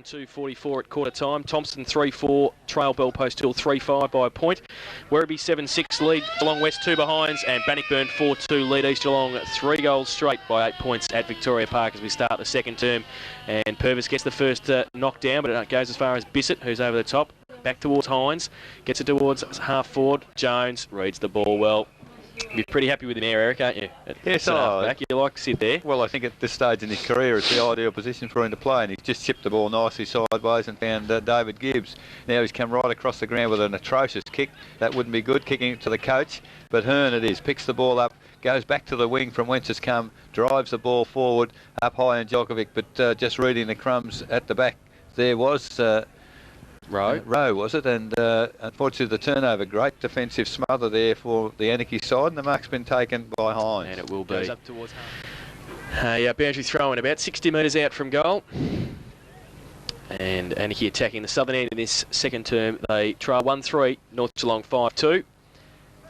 2:44 at quarter time. Thompson 3-4, Trail Bell Post Hill 3-5 by a point. Werribee 7-6 lead Geelong West 2 behinds, and Bannockburn 4-2 lead East Geelong 3 goals straight by 8 points at Victoria Park as we start the second term. And Purvis gets the first knockdown, but it goes as far as Bissett, who's over the top. Back towards Hines, gets it towards half forward. Jones reads the ball well. You'd be pretty happy with him there, Eric, aren't you? Yes, back. You like to sit there. Well, I think at this stage in his career, it's the ideal position for him to play, and he's just chipped the ball nicely sideways and found David Gibbs. Now he's come right across the ground with an atrocious kick. That wouldn't be good, kicking it to the coach. But Hearn it is, picks the ball up, goes back to the wing from whence it's come, drives the ball forward, up high in Djokovic, but just reading the crumbs at the back. There was... Rowe, was it? And unfortunately the turnover, great defensive smother there for the Anakie side, and the mark's been taken by Hines. And it will be. Goes up towards boundary throw in about 60 metres out from goal. And Anakie attacking the southern end in this second term. They trail 1-3, North Geelong 5-2.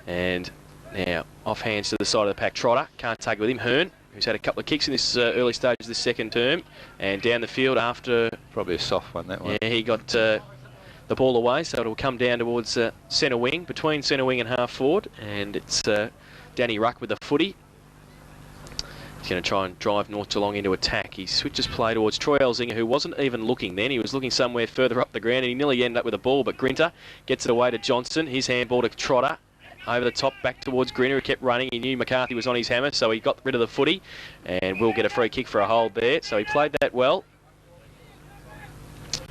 And now off hands to the side of the pack, Trotter. Can't take it with him. Hearn, who's had a couple of kicks in this early stages of this second term. And down the field after... Probably a soft one, that one. Yeah, he got... the ball away, so it'll come down towards centre wing, between centre wing and half forward, and it's Danny Ruck with the footy. He's going to try and drive North Geelong into attack. He switches play towards Troy Elzinga, who wasn't even looking then. He was looking somewhere further up the ground, and he nearly ended up with a ball, but Grinter gets it away to Johnson. His handball to Trotter. Over the top, back towards Grinter, who kept running. He knew McCarthy was on his hammer, so he got rid of the footy, and will get a free kick for a hold there. So he played that well.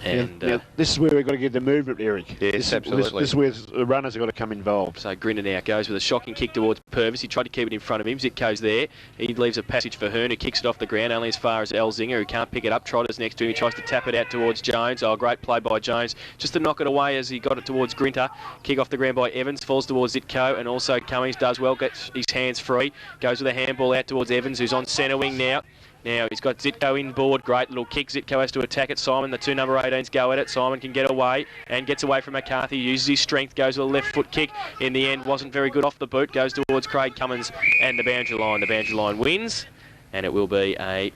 And now, this is where we've got to get the movement, Eric. Yes, absolutely. This is where the runners have got to come involved. So Grinter now goes with a shocking kick towards Purvis. He tried to keep it in front of him. Zitko's there. He leaves a passage for Hearn, who kicks it off the ground only as far as Elzinga, who can't pick it up. Trotter's next to him. He tries to tap it out towards Jones. Oh, great play by Jones. Just to knock it away as he got it towards Grinter. Kick off the ground by Evans. Falls towards Zitko, and also Cummings does well. Gets his hands free. Goes with a handball out towards Evans, who's on centre wing now. Now he's got Zitko inboard, great little kick. Zitko has to attack it. Simon, the two number 18s go at it. Simon can get away and gets away from McCarthy. Uses his strength, goes with a left foot kick. In the end, wasn't very good off the boot. Goes towards Craig Cummins and the boundary line. The boundary line wins, and it will be a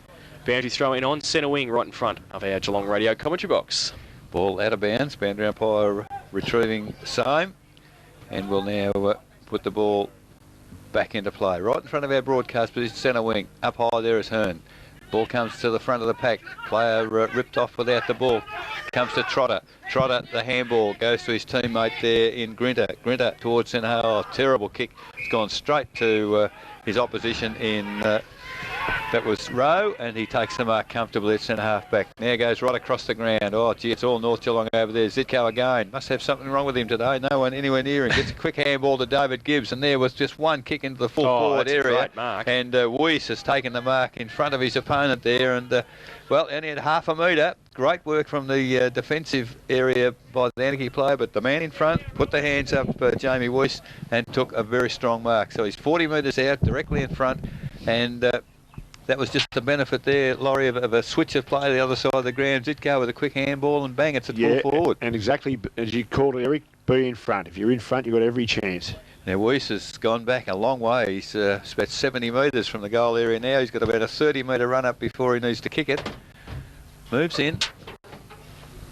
boundary throw in on centre wing right in front of our Geelong radio commentary box. Ball out of bounds. Boundary umpire retrieving the same, and we'll now put the ball back into play. Right in front of our broadcast position, centre wing. Up high there is Hearn. Ball comes to the front of the pack. Player ripped off without the ball. Comes to Trotter. Trotter, the handball, goes to his teammate there in Grinter. Grinter towards centre. Oh, terrible kick. It's gone straight to his opposition in... that was Rowe, and he takes the mark comfortably at centre half back. Now goes right across the ground. Oh, gee, it's all North Geelong over there. Zitko again. Must have something wrong with him today. No one anywhere near him. Gets a quick handball to David Gibbs, and there was just one kick into the full forward area. Great mark. And Weiss has taken the mark in front of his opponent there, and well, only at half a metre. Great work from the defensive area by the Anakie player, but the man in front put the hands up, Jamie Weiss, and took a very strong mark. So he's 40 metres out, directly in front, and that was just the benefit there, Laurie, of a switch of play the other side of the ground. Zitko with a quick handball, and bang, it's at full forward. And exactly as you called it, Eric, be in front. If you're in front, you've got every chance. Now, Weiss has gone back a long way. He's about 70 metres from the goal area now. He's got about a 30-metre run up before he needs to kick it. Moves in.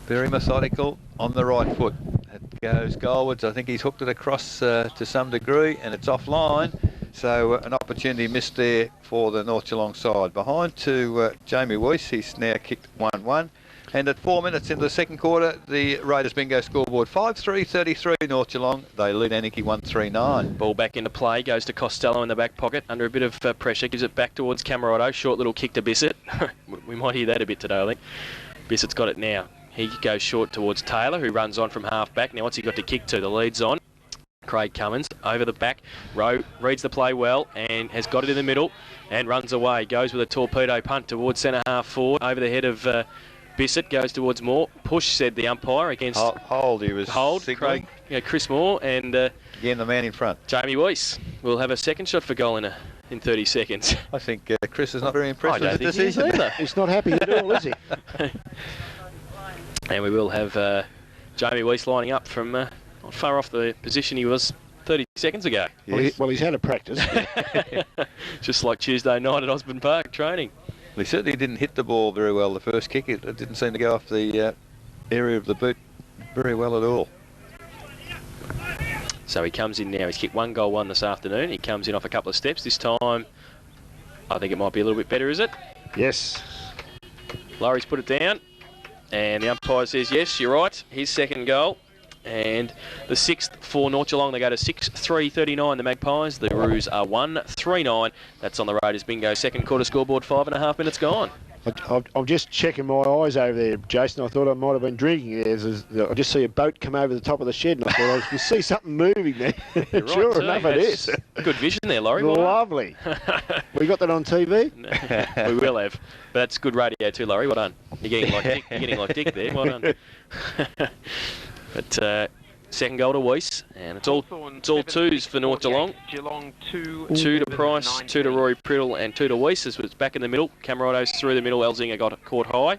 Very methodical on the right foot. It goes goalwards. I think he's hooked it across to some degree, and it's offline. So an opportunity missed there for the North Geelong side. Behind to Jamie Weiss. He's now kicked 1-1. And at 4 minutes into the second quarter, the Raiders bingo scoreboard 5-3-33 North Geelong. They lead Anakie 1-3-9. Ball back into play, goes to Costello in the back pocket under a bit of pressure, gives it back towards Camerotto. Short little kick to Bissett. We might hear that a bit today, I think. Bissett's got it now. He goes short towards Taylor, who runs on from half back. Now what's he got to kick to? The lead's on. Craig Cummins over the back. Rowe reads the play well and has got it in the middle and runs away. Goes with a torpedo punt towards centre half forward over the head of Bissett. Goes towards Moore. Push, said the umpire, against hold. He was Craig, Chris Moore, and again the man in front, Jamie Weiss, will have a second shot for goal in 30 seconds. I think Chris is not very impressed with the decision. He's not happy at all, is he? And we will have Jamie Weiss lining up from not far off the position he was 30 seconds ago. Yes. Well, he's had a practice. Just like Tuesday night at Osborne Park training. He certainly didn't hit the ball very well the first kick. It didn't seem to go off the area of the boot very well at all. So he comes in now. He's kicked 1 goal 1 this afternoon. He comes in off a couple of steps. This time, I think it might be a little bit better, is it? Yes. Laurie's put it down. And the umpire says, yes, you're right. His second goal. And the 6th for North Geelong. They go to 6-3-39, the Magpies. The Roos are 1-3-9. That's on the Raiders bingo. Second quarter scoreboard, 5.5 minutes gone. I'm just checking my eyes over there, Jason. I thought I might have been drinking. I just see a boat come over the top of the shed, and I thought I could see something moving there. Right, sure enough, it is. Good vision there, Laurie. Lovely. We got that on TV? We will have. But that's good radio too, Laurie. Well done. You're getting like Dick there. Well done. But second goal to Weiss, and it's all twos for North Geelong. Geelong 2 to Price, 2 to Rory Priddle, and 2 to Weiss. As it's back in the middle. Camarado's through the middle. Elzinger got caught high,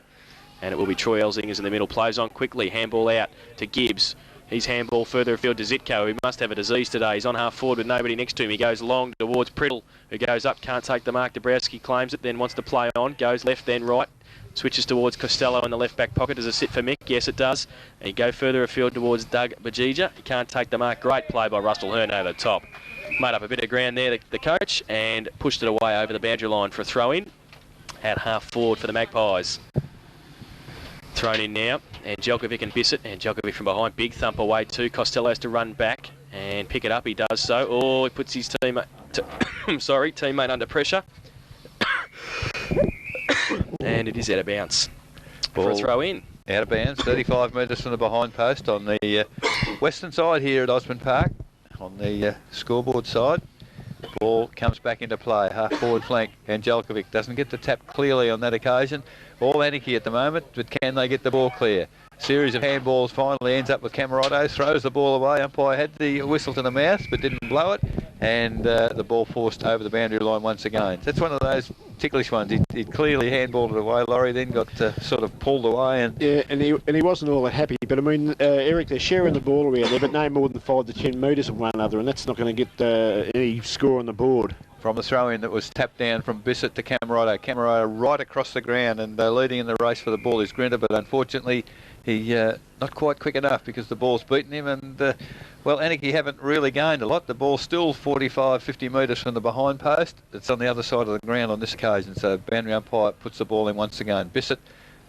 and it will be Troy Elzinger's in the middle. Plays on quickly. Handball out to Gibbs. He's handball further afield to Zitko. He must have a disease today. He's on half forward with nobody next to him. He goes long towards Priddle, who goes up, can't take the mark. Dabrowski claims it, then wants to play on. Goes left, then right. Switches towards Costello in the left back pocket. Does it sit for Mick? Yes, it does. And you go further afield towards Doug Bajija. He can't take the mark. Great play by Russell Hearn over the top. Made up a bit of ground there, the coach, and pushed it away over the boundary line for a throw-in at half forward for the Magpies. Thrown in now, and Jelkovic and Bissett, and Jelkovic from behind. Big thump away too. Costello has to run back and pick it up. He does so. Oh, he puts his teammate, teammate under pressure. And it is out of bounds for a throw in. Out of bounds, 35 metres from the behind post on the western side here at Osborne Park, on the scoreboard side. The ball comes back into play, half forward flank, and Jelkovic doesn't get the tap clearly on that occasion. All Anakie at the moment, but can they get the ball clear? Series of handballs finally ends up with Camarado, throws the ball away. Umpire had the whistle to the mouth but didn't blow it, and the ball forced over the boundary line once again. That's one of those ticklish ones. He clearly handballed it away. Laurie then got sort of pulled away. And he wasn't all that happy. But I mean, Eric, they're sharing the ball around there, but no more than 5 to 10 metres of one another, and that's not going to get any score on the board. From the throw-in that was tapped down from Bissett to Camarado. Camarado right across the ground and leading in the race for the ball is Grinter, but unfortunately he not quite quick enough because the ball's beaten him, and well, Anakie haven't really gained a lot. The ball's still 45, 50 metres from the behind post. It's on the other side of the ground on this occasion, so boundary umpire puts the ball in once again. Bissett,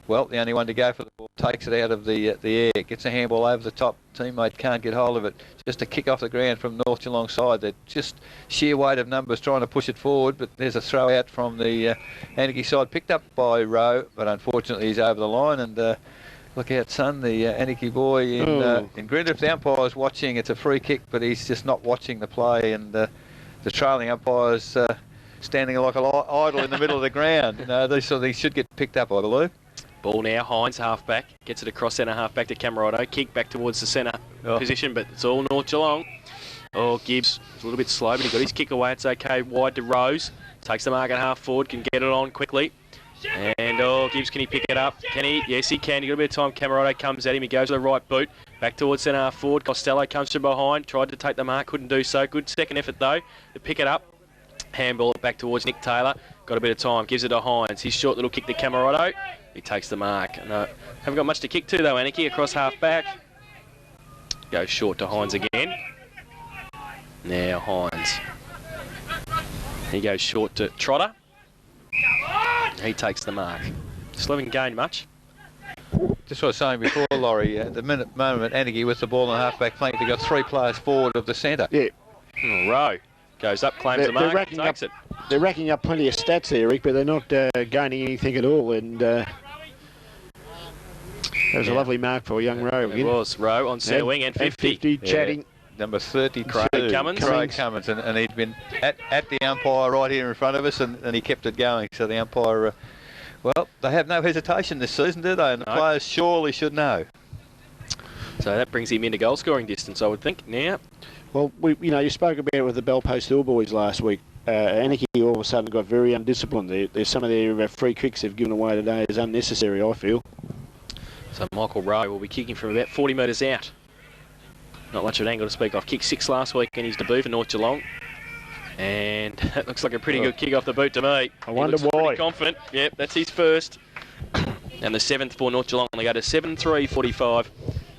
well, the only one to go for the ball, takes it out of the air, gets a handball over the top. Teammate can't get hold of it. Just a kick off the ground from North Geelong side. They're just sheer weight of numbers trying to push it forward, but there's a throw out from the Anakie side, picked up by Rowe, but unfortunately he's over the line. And look out, son, the Anakie boy in Grinter. If the umpire's watching, it's a free kick, but he's just not watching the play, and the trailing umpire's standing like an idol in the middle of the ground. These should get picked up, I believe. Ball now, Hines half-back, gets it across centre half-back to Camarado, kick back towards the centre position, but it's all North Geelong. Oh, Gibbs is a little bit slow, but he got his kick away. It's okay, wide to Rose, takes the mark at half forward, can get it on quickly. And Gibbs, can he pick it up? Can he? Yes, he can. He got a bit of time. Camarado comes at him. He goes to the right boot, back towards centre half forward. Costello comes from behind, tried to take the mark, couldn't do so. Good second effort though to pick it up. Handball it back towards Nick Taylor. Got a bit of time. Gives it to Hines. His short little kick to Camarado. He takes the mark. No, haven't got much to kick to though, Anakie. Across half back. Goes short to Hines again. Now Hines. He goes short to Trotter. He takes the mark. Still haven't gained much. Just what I was saying before, Laurie, at the moment Anakie with the ball on half-back flank, they've got 3 players forward of the centre. Yeah. Rowe goes up, claims the mark, takes it. They're racking up plenty of stats there, Rick, but they're not gaining anything at all. And that was a lovely mark for young Rowe. It was Rowe on centre wing and 50. Chatting. Number 32, Craig Cummins. Craig Cummins, and he'd been at the umpire right here in front of us, and he kept it going. So the umpire, well, they have no hesitation this season, do they? And the players surely should know. So that brings him into goal scoring distance, I would think. Now, well, you spoke about it with the Bellpost Hill boys last week. Anakie all of a sudden got very undisciplined. There's some of their free kicks they've given away today is unnecessary, I feel. So Michael Rowe will be kicking from about 40 metres out. Not much of an angle to speak of. Kicked 6 last week in his debut for North Geelong. And that looks like a pretty good kick off the boot to me. I wonder He looks why. pretty confident. Yep, that's his first. And the 7th for North Geelong. They go to 7-3-45,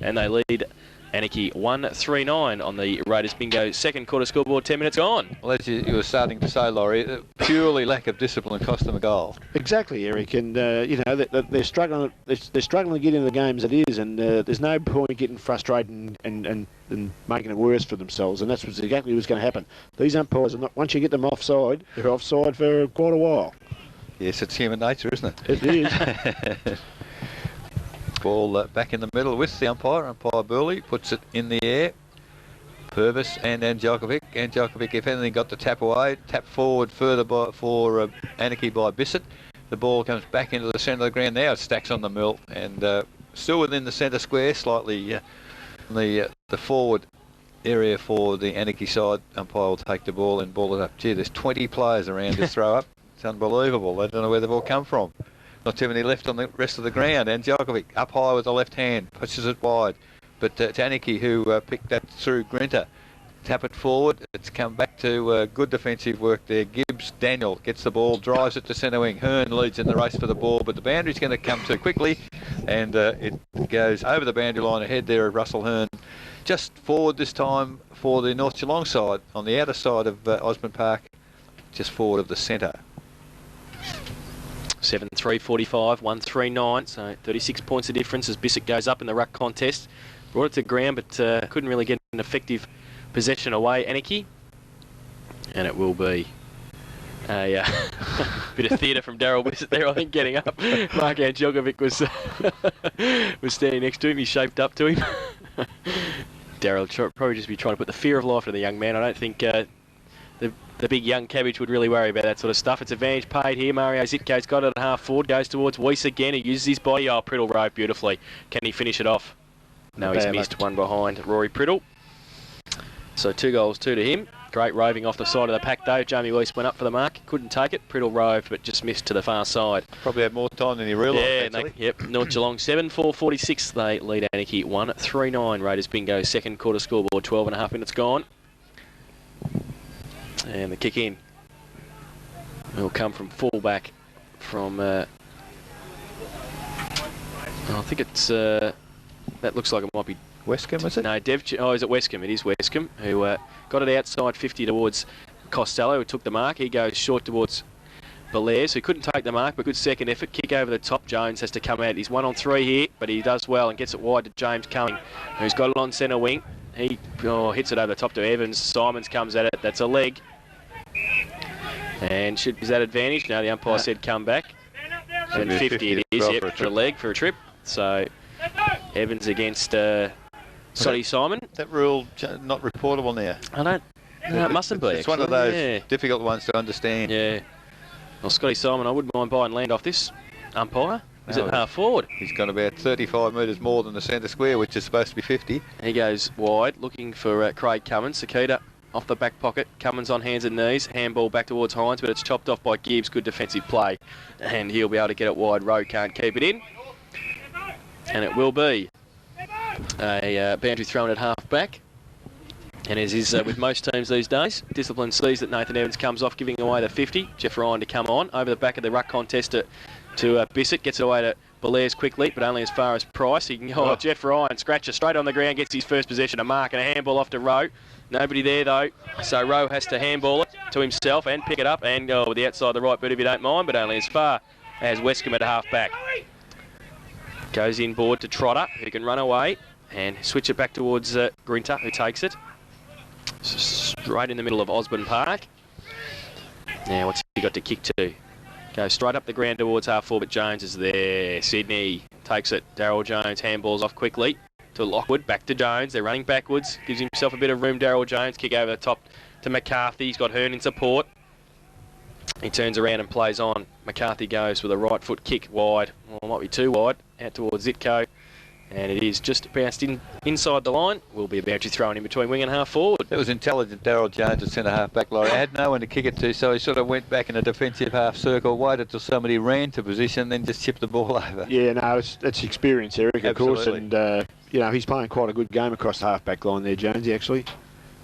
and they lead Anakie 1-3-9 on the Raiders Bingo second quarter scoreboard. 10 minutes gone. Well, as you were starting to say, Laurie, purely lack of discipline cost them a goal. Exactly, Eric, and you know they're struggling. They're struggling to get into the games as it is, and there's no point getting frustrated and making it worse for themselves. And that's exactly what's going to happen. These umpires are not. Once you get them offside, they're offside for quite a while. Yes, it's human nature, isn't it? It is. Ball back in the middle with the umpire. Umpire Burley puts it in the air. Purvis and Angelkovic. Angelkovic, if anything, got the tap away. Tap forward further for Anakie by Bissett. The ball comes back into the centre of the ground now. It stacks on the mill and still within the centre square, slightly the forward area for the Anakie side. Umpire will take the ball and ball it up. Gee, there's 20 players around this throw up. It's unbelievable. I don't know where they've all come from. Not too many left on the rest of the ground. And Djokovic up high with the left hand, pushes it wide. But Anakie, who picked that through Grinter, tap it forward. It's come back to good defensive work there. Gibbs, Daniel gets the ball, drives it to centre wing. Hearn leads in the race for the ball, but the boundary's going to come too quickly. And it goes over the boundary line ahead there of Russell Hearn. Just forward this time for the North Geelong side, on the outer side of Osborne Park, just forward of the centre. 7-3-45, 1-3-9, so 36 points of difference as Bissett goes up in the ruck contest. Brought it to ground, but couldn't really get an effective possession away, Anakie. And it will be a bit of theatre from Daryl Bissett there, I think, getting up. Mark Angelkovic was standing next to him. He shaped up to him. Daryl probably just be trying to put the fear of life into the young man. I don't think the big young cabbage would really worry about that sort of stuff. It's advantage paid here. Mario Zitko's got it at half forward, goes towards Weiss again. He uses his body. Oh, Priddle rode beautifully. Can he finish it off? No, he's missed one behind Rory Priddle. So 2 goals, 2 to him. Great roving off the side of the pack though. Jamie Weiss went up for the mark. Couldn't take it. Priddle roved, but just missed to the far side. Probably had more time than he realised. Yeah, yep. North Geelong 7-4-46. They lead Anakie 1-3-9. Raiders Bingo second quarter scoreboard. 12.5 minutes gone. And the kick in will come from fullback from I think it's that looks like it might be Westcombe, is it? No, is it Westcombe? It is Westcombe who got it outside 50 towards Costello, who took the mark. He goes short towards Belair's, who couldn't take the mark, but good second effort. Kick over the top. Jones has to come out. He's 1-on-3 here, but he does well and gets it wide to James Cumming, who's got it on centre wing. He hits it over the top to Evans. Simons comes at it. That's a leg. And is that advantage? No, the umpire said come back. And 50 it is, yep, for a leg, for a trip. So Evans against Sonny Simon. That rule not reportable now. I don't. No, it mustn't be. It's one of those difficult ones to understand. Yeah. Well, Scotty Simon, I wouldn't mind buying land off this umpire. Is it half forward? He's got about 35 metres more than the centre square, which is supposed to be 50. He goes wide, looking for Craig Cummins. Sakita off the back pocket. Cummins on hands and knees. Handball back towards Hines, but it's chopped off by Gibbs. Good defensive play. And he'll be able to get it wide. Rowe can't keep it in. And it will be a boundary thrown at half back. And as is with most teams these days, discipline sees that Nathan Evans comes off, giving away the 50. Jeff Ryan to come on over the back of the ruck contest to Bissett. Gets it away to Belair's quickly, but only as far as Price. He can, Jeff Ryan scratches straight on the ground, gets his first possession, a mark and a handball off to Rowe. Nobody there though, so Rowe has to handball it to himself and pick it up and go with the outside of the right boot if you don't mind, but only as far as Westcombe at half back. Goes inboard to Trotter, who can run away and switch it back towards Grinter, who takes it. Right in the middle of Osborne Park. Now what's he got to kick to? Goes straight up the ground towards half forward, but Jones is there. Sydney takes it. Darryl Jones handballs off quickly to Lockwood. Back to Jones. They're running backwards. Gives himself a bit of room, Darryl Jones. Kick over the top to McCarthy. He's got Hearn in support. He turns around and plays on. McCarthy goes with a right foot kick wide. Well, it might be too wide. Out towards Zitko. And it is just bounced inside the line. Will be about to throw in between wing and half forward. That was intelligent, Darryl Jones at centre half back, Laurie. Had no one to kick it to, so he sort of went back in a defensive half circle, waited till somebody ran to position, then just chipped the ball over. Yeah, no, that's experience, Eric, of course. And, you know, he's playing quite a good game across the half back line there, Jonesy, actually.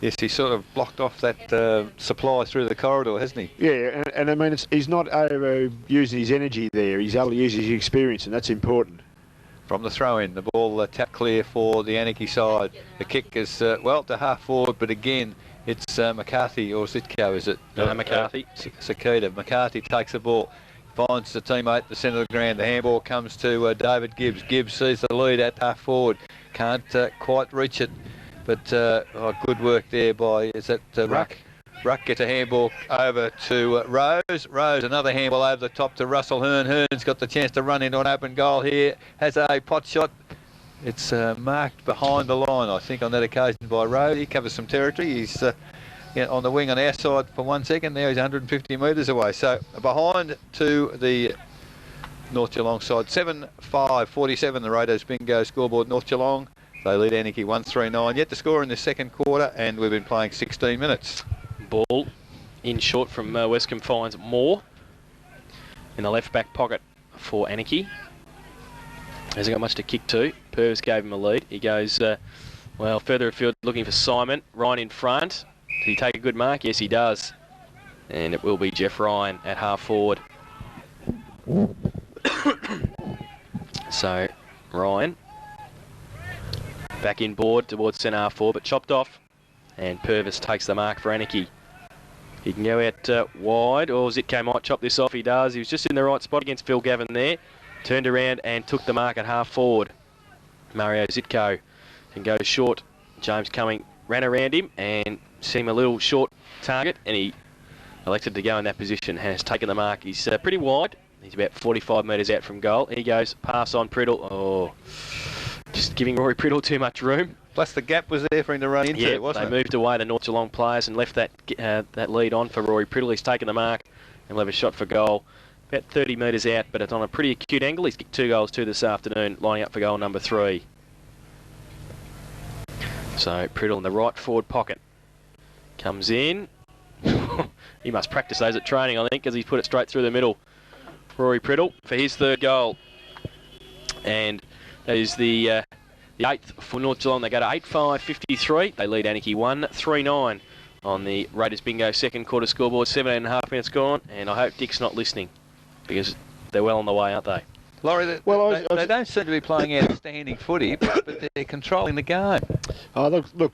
Yes, he sort of blocked off that supply through the corridor, hasn't he? Yeah, and I mean, he's not using his energy there. He's able to use his experience, and that's important. From the throw-in, the ball tapped clear for the Anakie side. The kick is, well, to half forward, but again, it's McCarthy, or Zitko, is it? No, McCarthy. Sakita. McCarthy takes the ball, finds the teammate at the centre of the ground. The handball comes to David Gibbs. Gibbs sees the lead at half forward. Can't quite reach it, but good work there by, is that Ruck? Ruck gets a handball over to Rose. Rose, another handball over the top to Russell Hearn. Hearn's got the chance to run into an open goal here. Has a pot shot. It's marked behind the line, I think, on that occasion by Rose. He covers some territory. He's on the wing on our side for 1 second. Now he's 150 metres away. So behind to the North Geelong side. 7-5-47, the Raiders bingo scoreboard. North Geelong, they lead Anakie 1-3-9. Yet to score in the second quarter, and we've been playing 16 minutes. Ball in short from Westcombe finds Moore in the left back pocket for Anakie. Hasn't got much to kick to. Purvis gave him a lead. He goes, well, further afield looking for Simon. Ryan in front. Did he take a good mark? Yes, he does. And it will be Jeff Ryan at half forward. So, Ryan back in board towards centre half forward, but chopped off. And Purvis takes the mark for Anakie. He can go out wide, or Zitko might chop this off. He does. He was just in the right spot against Phil Gavin there. Turned around and took the mark at half forward. Mario Zitko can go short. James Cumming ran around him and seemed a little short target, and he elected to go in that position and has taken the mark. He's pretty wide. He's about 45 metres out from goal. He goes, pass on Priddle. Oh, just giving Rory Priddle too much room. Plus the gap was there for him to run into, wasn't it? They moved away the North Geelong players and left that lead on for Rory Priddle. He's taken the mark and will have a shot for goal. About 30 metres out, but it's on a pretty acute angle. He's kicked 2 goals too this afternoon, lining up for goal number 3. So Priddle in the right forward pocket. Comes in. He must practice those at training, I think, because he's put it straight through the middle. Rory Priddle for his 3rd goal. And that is the 8th for North Geelong. They go to 8-5-53. They lead Anakie 1-3-9 on the Raiders bingo second quarter scoreboard. 17.5 minutes gone, and I hope Dick's not listening, because they're well on the way, aren't they? Laurie, they don't seem to be playing outstanding footy, but they're controlling the game. Oh, look,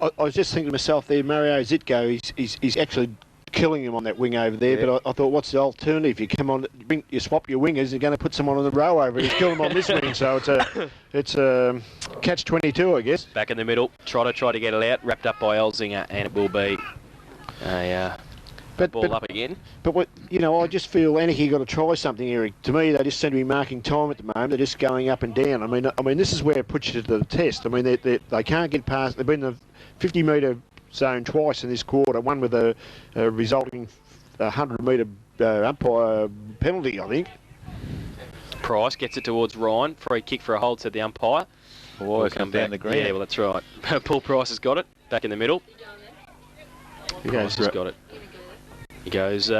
I was just thinking to myself there, Mario Zitko, he's actually killing him on that wing over there, but I thought, what's the alternative? You come on, you swap your wingers, you're going to put someone on the row over it. He's killing him on this wing, so it's a catch-22, I guess. Back in the middle, Trotter tried to get it out, wrapped up by Elzinger, and it will be a ball up again. But what I just feel Anakie got to try something, Eric. To me, they just seem to be marking time at the moment. They're just going up and down. I mean, this is where it puts you to the test. I mean, they can't get past. They've been in the 50-metre zone twice in this quarter. One with a resulting 100-metre umpire penalty, I think. Price gets it towards Ryan. Free kick for a hold, said the umpire. We'll come down the green. Yeah, well, that's right. Paul Price has got it. Back in the middle. Price has got it. He goes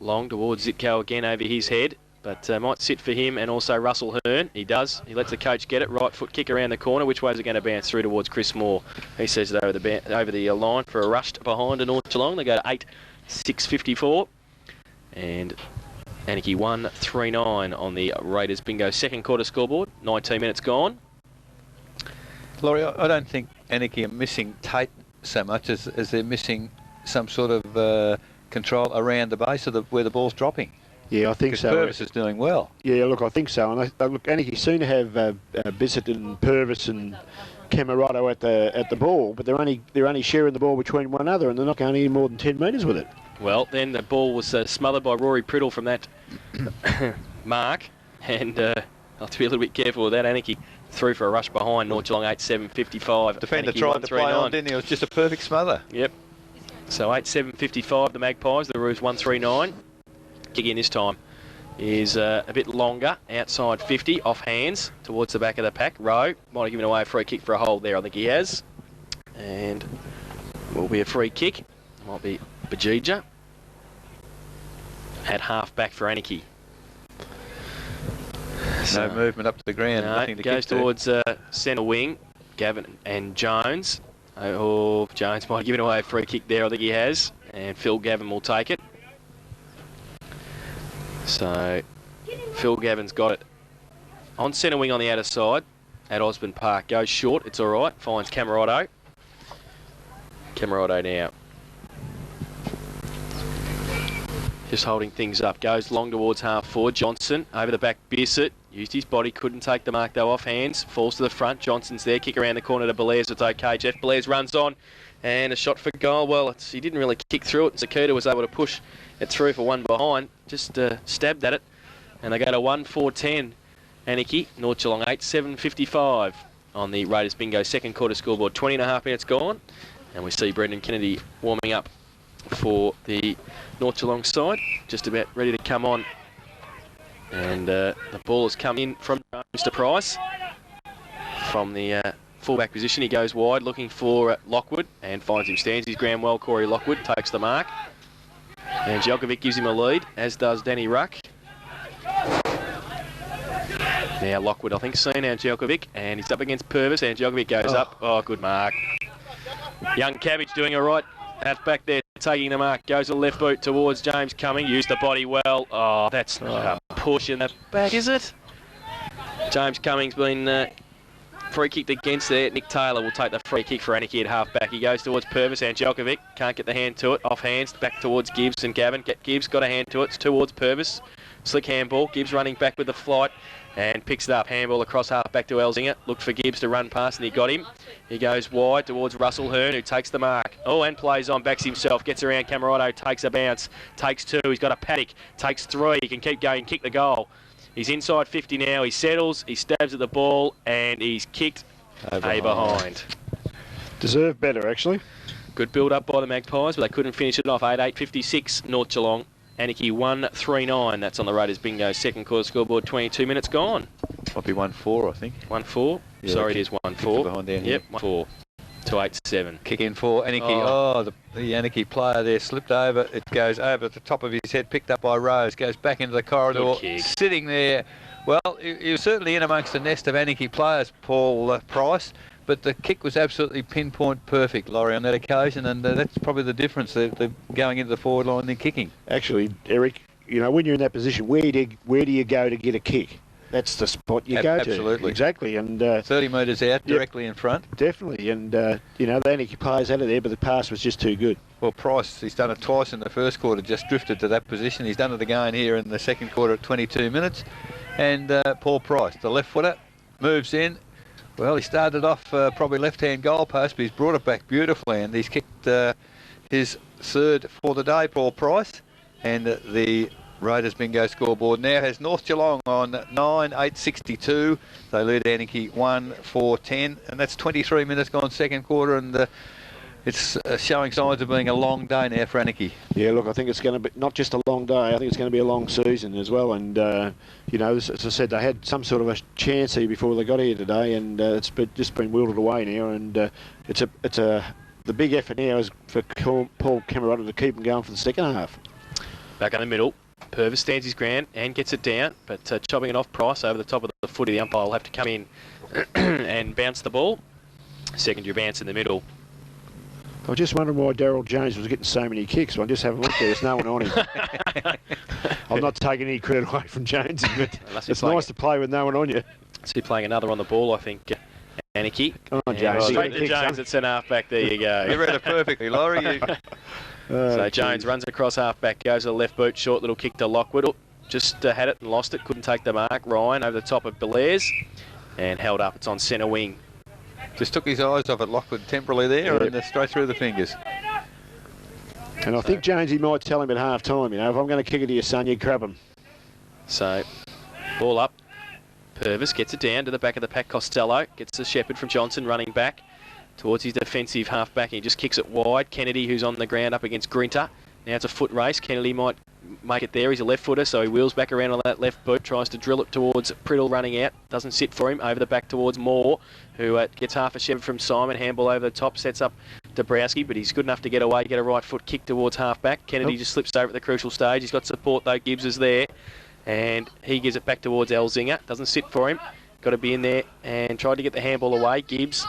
long towards Zitko again over his head, but might sit for him and also Russell Hearn. He does. He lets the coach get it. Right foot kick around the corner. Which way is it going to bounce through towards Chris Moore? He says it over the line for a rush behind to North Geelong. They go to 8-6-54. And Anakie 1-3-9 on the Raiders bingo second quarter scoreboard. 19 minutes gone. Laurie, I don't think Anakie are missing Tate so much as they're missing some sort of control around the base of where the ball's dropping. Yeah, I think so. Purvis is doing well. Yeah, look, I think so. And look, Anakie seem to have Bissett and Purvis and Camerotto at the ball, but they're only sharing the ball between one another, and they're not going any more than 10 metres with it. Well, then the ball was smothered by Rory Priddle from that mark, and I'll have to be a little bit careful with that. Anakie through for a rush behind. North Geelong 8-7-55. Defender tried to play on, didn't he? It was just a perfect smother. Yep. So 8-7-55, the Magpies. The Roos 1-3-9. Kick in this time is a bit longer, outside 50, off hands, towards the back of the pack. Rowe might have given away a free kick for a hold there, I think he has. And will be a free kick. Might be Bajija. At half back for Anakie. No movement up to the ground. No, nothing to goes kick towards centre wing. Gavin and Jones Oh, Jones might have given away a free kick there. I think he has. And Phil Gavin will take it. So, Phil Gavin's got it on centre wing on the outer side at Osborne Park. Goes short. It's all right. Finds Camerado. Camerado now. Just holding things up. Goes long towards half forward. Johnson over the back. Bissett used his body. Couldn't take the mark though off hands. Falls to the front. Johnson's there. Kick around the corner to Belair's. It's okay. Jeff Belair's runs on. And a shot for goal. Well, he didn't really kick through it. Zakuta was able to push it through for one behind. Just stabbed at it. And they go to 1-4-10. Anakie. North Geelong 8-7-55 on the Raiders Bingo second quarter scoreboard. 20.5 minutes gone. And we see Brendan Kennedy warming up for the North Geelong side, just about ready to come on. And the ball has come in from Mr. Price from the fullback position. He goes wide looking for Lockwood and finds him. Stands his ground well. Corey Lockwood takes the mark. And Jelkovic gives him a lead, as does Danny Ruck. Now Lockwood, I think, seen now Jelkovic, and he's up against Purvis, and Jelkovic goes up. Oh, good mark. Young Cabbage doing all right. Half back there, taking the mark. Goes to the left boot towards James Cumming. Used the body well. Oh, that's a push in the back, is it? James Cumming's been free kicked against there. Nick Taylor will take the free kick for Anakie at half back. He goes towards Purvis and Jelkovic. Can't get the hand to it. Off hands, back towards Gibbs and Gavin. Gibbs got a hand to it. It's towards Purvis. Slick handball. Gibbs running back with the flight and picks it up. Handball across half back to Elzinger. Looked for Gibbs to run past and he got him. He goes wide towards Russell Hearn, who takes the mark. Oh, and plays on, backs himself, gets around Camerado, takes a bounce, takes two. He's got a paddock, takes three. He can keep going, kick the goal. He's inside 50 now. He settles, he stabs at the ball, and he's kicked a behind. Deserved better, actually. Good build up by the Magpies, but they couldn't finish it off. 8-8-56, North Geelong. Anakie 1-3-9. That's on the Raiders Bingo second quarter scoreboard. 22 minutes gone. Might be 1-4, I think. 1-4. Yeah, sorry, it is 1-4. Behind down yep, 1-4 to 8-7. Kick in for Anakie. The Anakie player there slipped over. It goes over the top of his head, picked up by Rose. Goes back into the corridor, sitting there. Well, he was certainly in amongst the nest of Anakie players, Paul Price. But the kick was absolutely pinpoint perfect, Laurie, on that occasion, and that's probably the difference. They're going into the forward line and kicking. Actually, Eric, you know, when you're in that position, where do you go to get a kick? That's the spot you go to. Absolutely. Exactly. And 30 metres out, directly in front. Definitely. And, you know, the Anakie players had it there, but the pass was just too good. Well, Price, he's done it twice in the first quarter, just drifted to that position. He's done it again here in the second quarter at 22 minutes. And Paul Price, the left footer, moves in. Well, he started off probably left-hand goal post, but he's brought it back beautifully, and he's kicked his third for the day, Paul Price. And the Raiders Bingo scoreboard now has North Geelong on 9-8-62. They lead Anakie 1-4-10, and that's 23 minutes gone second quarter, and it's showing signs of being a long day now for Anakie. Yeah, look, I think it's going to be not just a long day, I think it's going to be a long season as well. And, you know, as I said, they had some sort of a chance here before they got here today, and it's just been wilted away now. And the big effort now is for Paul Camerado to keep them going for the second half. Back in the middle. Purvis stands his ground and gets it down, but chopping it off Price over the top of the footy. The umpire will have to come in and bounce the ball. Secondary bounce in the middle. I was just wondering why Daryl Jones was getting so many kicks. Well, just have a look there. There's no one on him. I'm not taking any credit away from Jones, but it's nice to play with no one on you. See playing another on the ball, I think. Anakie. Come on, Jones. Straight to Jones at centre half back. There you go. You read it perfectly, Laurie. So Jones runs across half back, goes to the left boot, short little kick to Lockwood. Just had it and lost it, couldn't take the mark. Ryan over the top of Belair's and held up. It's on centre wing. Just took his eyes off it, Lockwood, temporarily there, and straight through the fingers. And I think Jonesy might tell him at half time, you know, if I'm going to kick it to your son, you grab him. So, ball up. Purvis gets it down to the back of the pack. Costello gets the Shepherd from Johnson running back towards his defensive half-back. He just kicks it wide. Kennedy, who's on the ground up against Grinter. Now it's a foot race. Kennedy might make it there. He's a left footer, so he wheels back around on that left boot, tries to drill it towards Priddle running out. Doesn't sit for him. Over the back towards Moore, who gets half a Shepherd from Simon. Handball over the top, sets up Dabrowski, but he's good enough to get away, get a right foot kick towards half-back. Kennedy just slips over at the crucial stage. He's got support though. Gibbs is there, and he gives it back towards Elzinger. Doesn't sit for him. Got to be in there and tried to get the handball away. Gibbs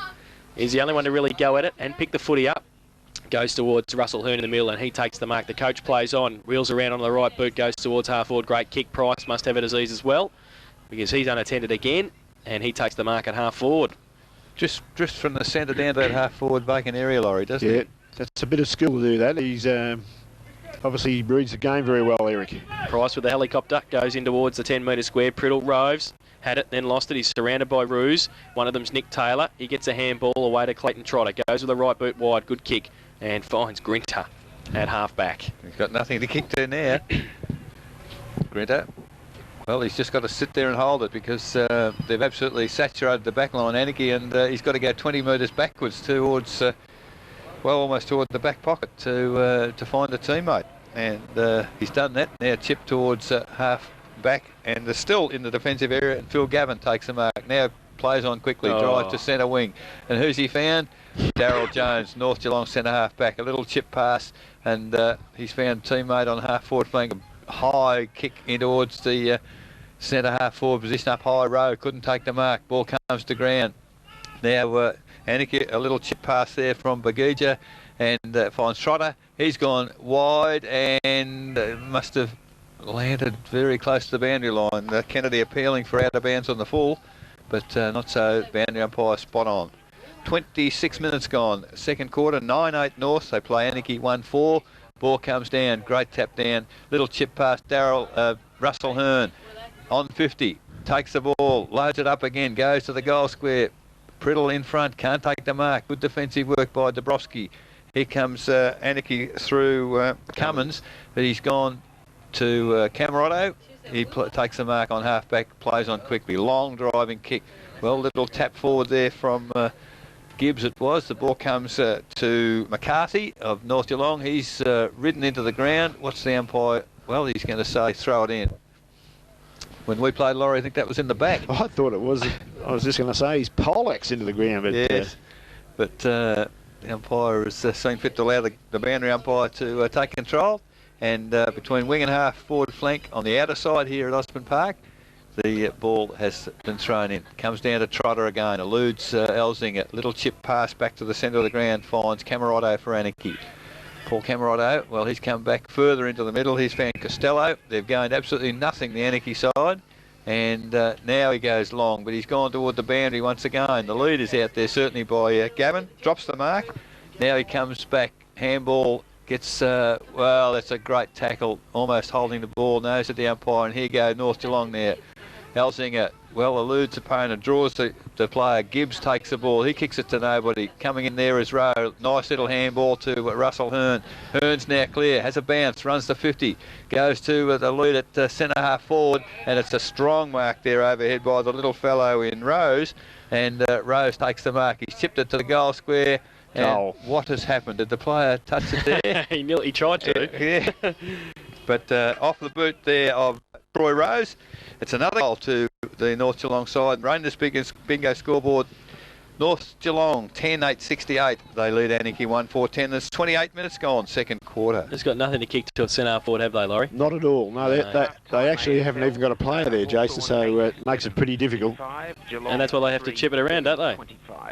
He's the only one to really go at it and pick the footy up. Goes towards Russell Hearn in the middle, and he takes the mark. The coach plays on, wheels around on the right boot, goes towards half forward. Great kick. Price must have it as ease as well, because he's unattended again, and he takes the mark at half forward. Just from the centre down to that half forward vacant area, Laurie, doesn't he? Yeah, that's a bit of skill to do that. He's obviously he reads the game very well, Eric. Price with the helicopter goes in towards the 10-metre square. Priddle roves, had it, then lost it. He's surrounded by Ruse. One of them's Nick Taylor. He gets a handball away to Clayton Trotter. Goes with the right boot wide. Good kick. And finds Grinter at half-back. He's got nothing to kick to now. Grinter. Well, he's just got to sit there and hold it, because they've absolutely saturated the back line, Anakie, and he's got to go 20 metres backwards towards, well, almost toward the back pocket to find a teammate. And he's done that. Now chipped towards half-back, and they're still in the defensive area, and Phil Gavin takes the mark. Now plays on quickly, drives to centre wing. And who's he found? Darryl Jones, North Geelong centre half back. A little chip pass, and he's found teammate on half forward flank. A high kick in towards the centre half forward position, up high row. Couldn't take the mark. Ball comes to ground. Now Anakie, a little chip pass there from Bagija, and finds Trotter. He's gone wide and must have landed very close to the boundary line. Kennedy appealing for out of bounds on the full, but not so. Boundary umpire spot on. 26 minutes gone. Second quarter, 9-8 North. They play Anakie 1-4. Ball comes down. Great tap down. Little chip past Russell Hearn on 50. Takes the ball. Loads it up again. Goes to the goal square. Priddle in front. Can't take the mark. Good defensive work by Dabrowski. Here comes Anakie through Cummins, but he's gone to Camerotto. He takes the mark on half-back. Plays on quickly. Long driving kick. Well, little tap forward there from Gibbs it was. The ball comes to McCarthy of North Geelong. He's ridden into the ground. What's the umpire? Well, he's going to say throw it in. When we played, Laurie, I think that was in the back. I thought it was. I was just going to say he's poleaxed into the ground. But, yes, but the umpire has seen fit to allow the boundary umpire to take control. And between wing and half forward flank on the outer side here at Osborne Park, the ball has been thrown in. Comes down to Trotter again. Eludes Elzinger. Little chip pass back to the centre of the ground. Finds Camerotto for Anakie. Paul Camerotto, well, he's come back further into the middle. He's found Costello. They've gained absolutely nothing, the Anakie side. And now he goes long, but he's gone toward the boundary once again. The lead is out there certainly by Gavin. Drops the mark. Now he comes back. Handball gets, well, that's a great tackle. Almost holding the ball. Nose at the umpire. And here go North Geelong now. Elzinger, well, eludes opponent, draws the player. Gibbs takes the ball. He kicks it to nobody. Coming in there is Rowe. Nice little handball to Russell Hearn. Hearn's now clear. Has a bounce. Runs to 50. Goes to the lead at centre half forward. And it's a strong mark there overhead by the little fellow in Rose. And Rose takes the mark. He's chipped it to the goal square. And what has happened? Did the player touch it there? He tried to. Yeah. But off the boot there of Troy Rose. It's another goal to the North Geelong side. Rangers bingo scoreboard. North Geelong 10-8-68. They lead Anakie 1-4-10. There's 28 minutes gone, second quarter. It's got nothing to kick to a centre forward, have they, Laurie? Not at all. No, they actually haven't even got a player there, Jason, so it makes it pretty difficult. And that's why they have to chip it around, don't they?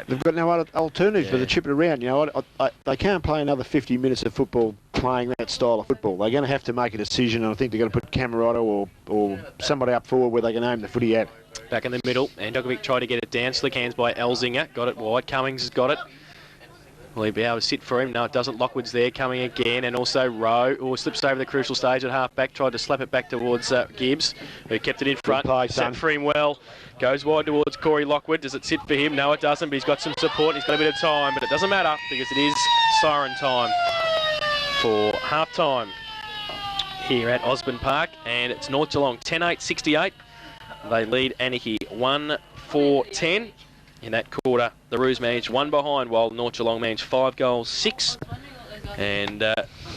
They've got no other alternatives but to chip it around. You know, they can't play another 50 minutes of football playing that style of football. They're going to have to make a decision, and I think they're going to put Camerotto or somebody up forward where they can aim the footy at. Back in the middle, and Dogovic tried to get it down. Slick hands by Elzinger. Got it wide. Cummings has got it. Will he be able to sit for him? No, it doesn't. Lockwood's there coming again, and also Rowe, who slips over the crucial stage at half-back, tried to slap it back towards Gibbs, who kept it in front. Set for him well. Goes wide towards Corey Lockwood. Does it sit for him? No, it doesn't, but he's got some support. He's got a bit of time, but it doesn't matter because it is siren time for half-time here at Osborne Park, and it's North Geelong 10-8-68. They lead Anakie 1-4-10 in that quarter. The Roos managed one behind while North Geelong managed 5 goals, 6. And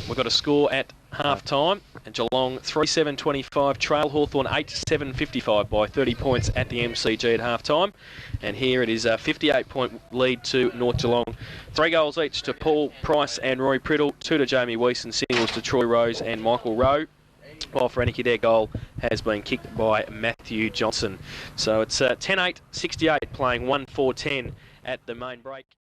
we've got a score at half-time. And Geelong 3-7-25 trail Hawthorn 8-7-55 by 30 points at the MCG at half-time. And here it is a 58-point lead to North Geelong. 3 goals each to Paul Price and Rory Priddle, 2 to Jamie Weiss, and singles to Troy Rose and Michael Rowe. While for Anakie, their goal has been kicked by Matthew Johnson. So it's 10-8-68 playing 1-4-10 at the main break.